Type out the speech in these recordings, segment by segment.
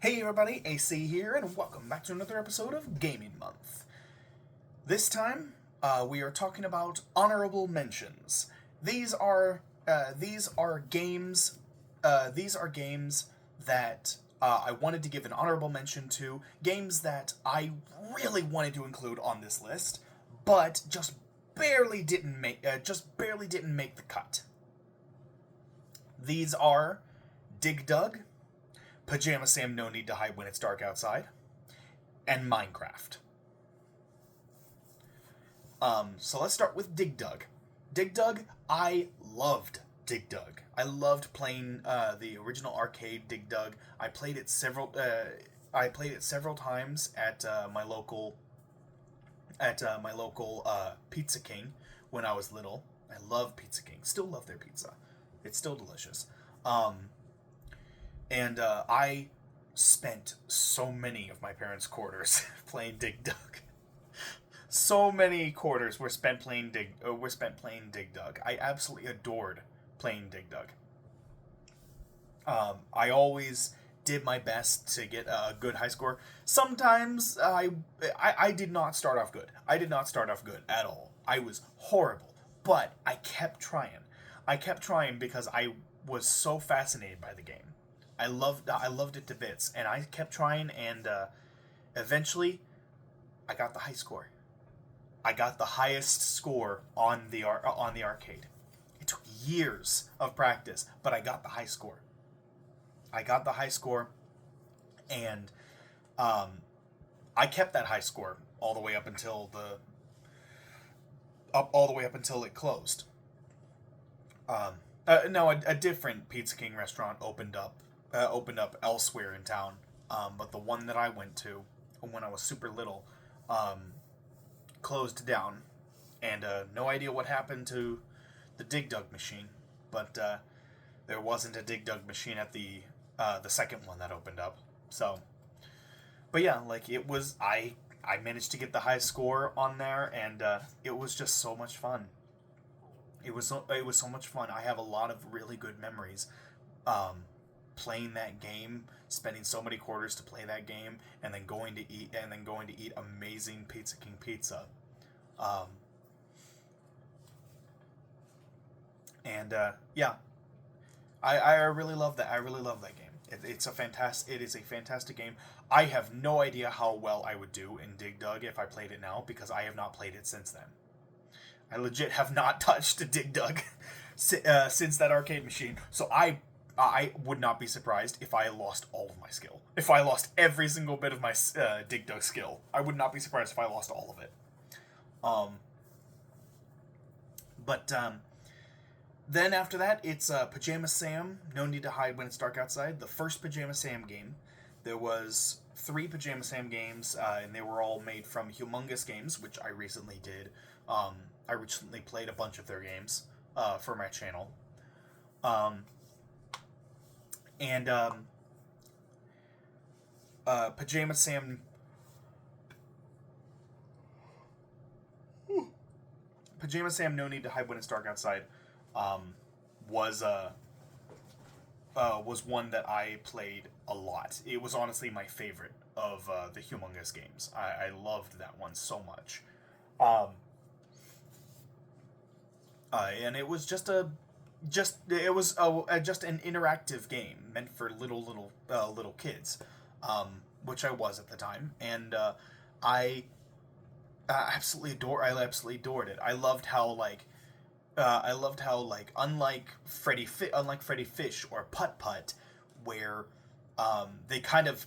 Hey everybody, AC here, and welcome back to another episode of Gaming Month. This time, we are talking about honorable mentions. These are games. These are games that I wanted to give an honorable mention to. Games that I really wanted to include on this list, but just barely didn't make the cut. These are Dig Dug, Pajama Sam No Need to Hide When It's Dark Outside, and Minecraft. So let's start with Dig Dug. Dig Dug, I loved Dig Dug. I loved playing the original arcade Dig Dug. I played it several times at my local Pizza King when I was little. I love Pizza King. Still love their pizza. It's still delicious. And I spent so many of my parents' quarters playing Dig Dug. So many quarters were spent playing Dig Dug. I absolutely adored playing Dig Dug. I always did my best to get a good high score. Sometimes I did not start off good. I did not start off good at all. I was horrible, but I kept trying. I kept trying because I was so fascinated by the game. I loved it to bits, and I kept trying, and eventually, I got the high score. I got the highest score on the arcade. It took years of practice, but I got the high score. And I kept that high score all the way up until it closed. No, a different Pizza King restaurant opened up elsewhere in town. But the one that I went to when I was super little closed down, and no idea what happened to the Dig Dug machine. But there wasn't a Dig Dug machine at the second one that opened up. So, but yeah, like it was, I managed to get the high score on there, and it was just so much fun. It was so much fun. I have a lot of really good memories. Playing that game, spending so many quarters to play that game, and then going to eat amazing Pizza King pizza. Yeah, I really love that. I really love that game. It is a fantastic game. I have no idea how well I would do in Dig Dug if I played it now, because I have not played it since then. I legit have not touched a Dig Dug since that arcade machine. So I would not be surprised if I lost all of my skill. If I lost every single bit of my Dig Dug skill, I would not be surprised if I lost all of it. Then after that, it's Pajama Sam, No Need to Hide When It's Dark Outside, the first Pajama Sam game. There was 3 Pajama Sam games, and they were all made from Humongous Games, which I recently did. I recently played a bunch of their games for my channel. Pajama Sam... Pajama Sam No Need to Hide When It's Dark Outside was one that I played a lot. It was honestly my favorite of the Humongous Games. I loved that one so much. And it was just an interactive game meant for little kids, which I was at the time, and I absolutely adored it. I loved how unlike Freddy Fish or Putt Putt, where they kind of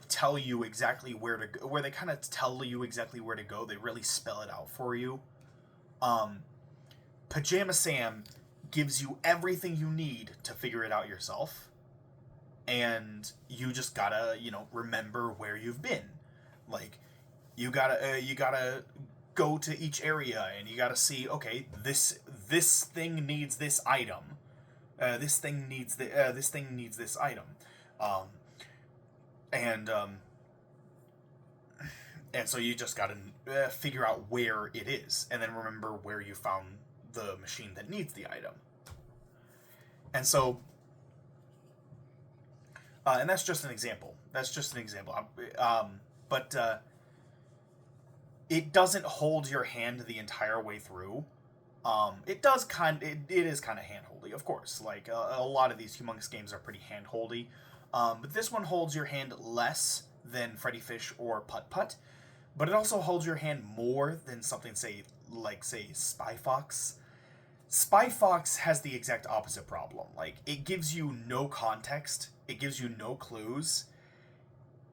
tell you exactly where to go, where they kind of tell you exactly where to go. They really spell it out for you. Pajama Sam gives you everything you need to figure it out yourself, and you just gotta, remember where you've been. Like, you gotta go to each area, and you gotta see, okay, this thing needs this item. This thing needs this item. And so you just gotta figure out where it is, and then remember where you found the machine that needs the item. And so And that's just an example. That's just an example. But it doesn't hold your hand the entire way through. It does it is kind of handholdy, of course. Like a lot of these Humongous games are pretty handholdy, but this one holds your hand less than Freddy Fish or Putt Putt, but it also holds your hand more than something say Spy Fox. Spy Fox has the exact opposite problem. Like it gives you no context, it gives you no clues,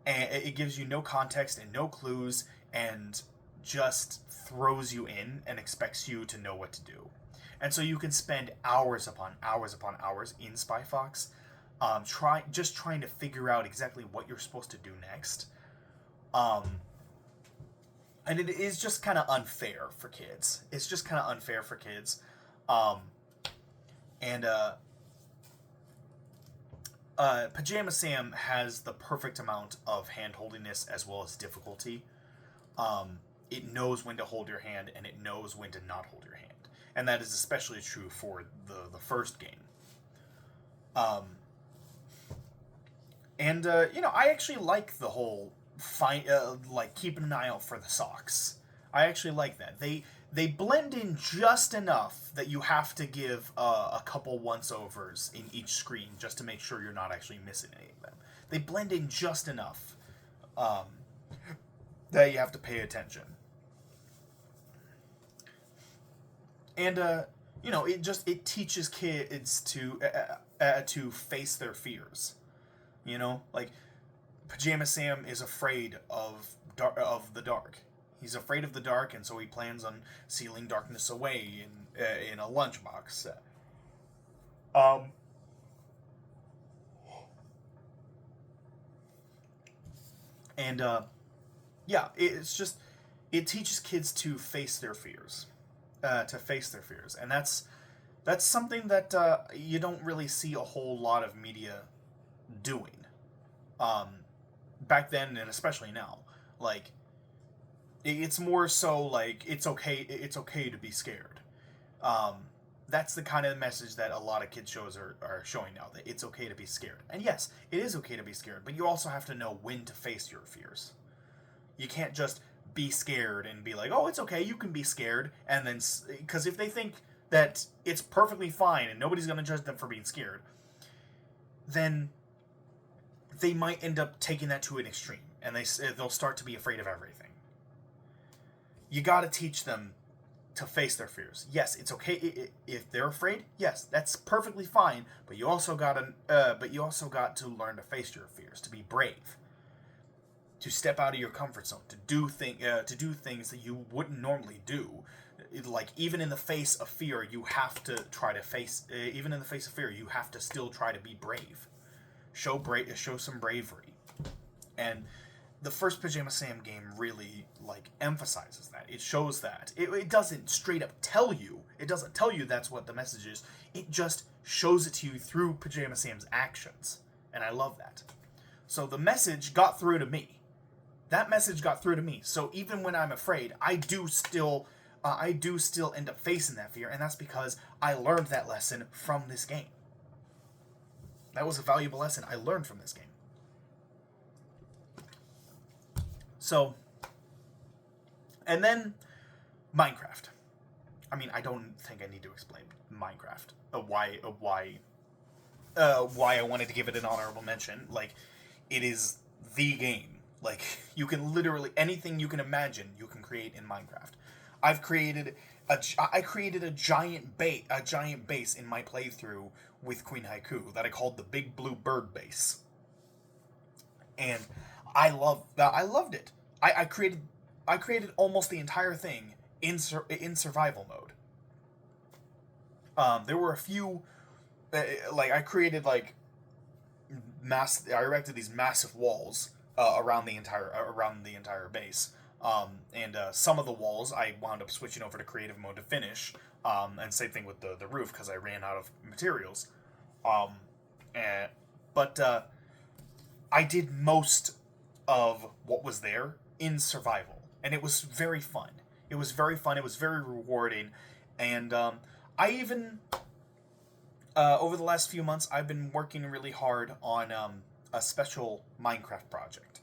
and it gives you no context and no clues, and just throws you in and expects you to know what to do. And so you can spend hours upon hours in Spy Fox, trying to figure out exactly what you're supposed to do next. And it is just kind of unfair for kids. It's just kind of unfair for kids. Um, and Pajama Sam has the perfect amount of hand-holdiness as well as difficulty. It knows when to hold your hand, and it knows when to not hold your hand. And that is especially true for the first game. I actually like the whole keeping an eye out for the socks. I actually like that. They blend in just enough that you have to give a couple once-overs in each screen just to make sure you're not actually missing any of them. They blend in just enough that you have to pay attention. And it teaches kids to face their fears. Like Pajama Sam is afraid of the dark. He's afraid of the dark, and so he plans on sealing darkness away in a lunchbox. It teaches kids to face their fears. And that's something that you don't really see a whole lot of media doing. Back then, and especially now, like it's more so like it's okay to be scared. That's the kind of message that a lot of kids shows are showing now, that it's okay to be scared. And yes, it is okay to be scared, but you also have to know when to face your fears. You can't just be scared and be like, oh, it's okay, you can be scared, and then, because if they think that it's perfectly fine and nobody's going to judge them for being scared, then they might end up taking that to an extreme, and they'll start to be afraid of everything. You got to teach them to face their fears. Yes, it's okay if they're afraid. Yes, that's perfectly fine. But you also got to learn to face your fears, to be brave, to step out of your comfort zone, to do things that you wouldn't normally do. Like even in the face of fear, you have to try to face. Even in the face of fear, you have to still try to be brave. Show some bravery, and the first Pajama Sam game really emphasizes that. It shows that. It doesn't straight up tell you. It doesn't tell you that's what the message is. It just shows it to you through Pajama Sam's actions, and I love that. So the message got through to me. That message got through to me. So even when I'm afraid, I do still end up facing that fear, and that's because I learned that lesson from this game. That was a valuable lesson I learned from this game. So, and then Minecraft. I mean, I don't think I need to explain Minecraft. Why I wanted to give it an honorable mention. Like, it is the game. Like, you can literally anything you can imagine, you can create in Minecraft. I created a giant base in my playthrough with Queen Haiku that I called the Big Blue Bird base, and I loved it. I created almost the entire thing in survival mode. There were a few, I created I erected these massive walls around the entire base. And some of the walls I wound up switching over to creative mode to finish. And same thing with the roof, because I ran out of materials. But I did most of what was there in survival, and it was very fun. It was very rewarding, and I even over the last few months I've been working really hard on a special Minecraft project.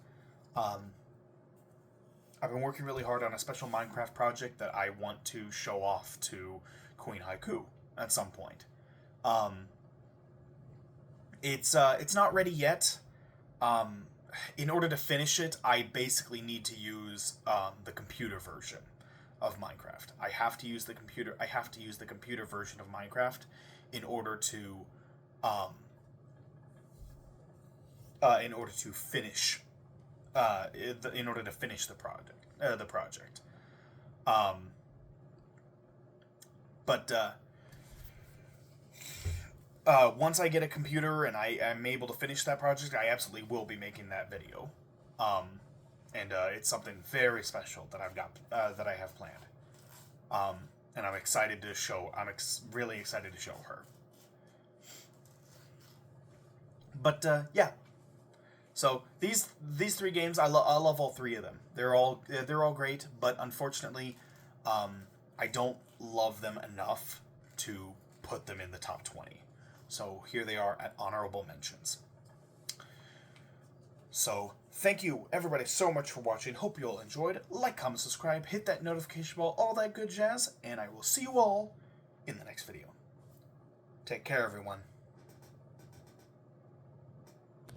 I've been working really hard on a special Minecraft project that I want to show off to Queen Haiku at some point. It's not ready yet. In order to finish it, I basically need to use the computer version of Minecraft. I have to use the computer version of Minecraft in order to finish the project. But once I get a computer and I am able to finish that project, I absolutely will be making that video. And it's something very special that that I have planned. And I'm excited to show. Really excited to show her. But yeah. So these three games, I love all three of them. They're all great, but unfortunately, I don't love them enough to put them in the top 20. So here they are at honorable mentions. So thank you everybody so much for watching. Hope you all enjoyed. Like, comment, subscribe, hit that notification bell, all that good jazz, and I will see you all in the next video. Take care, everyone.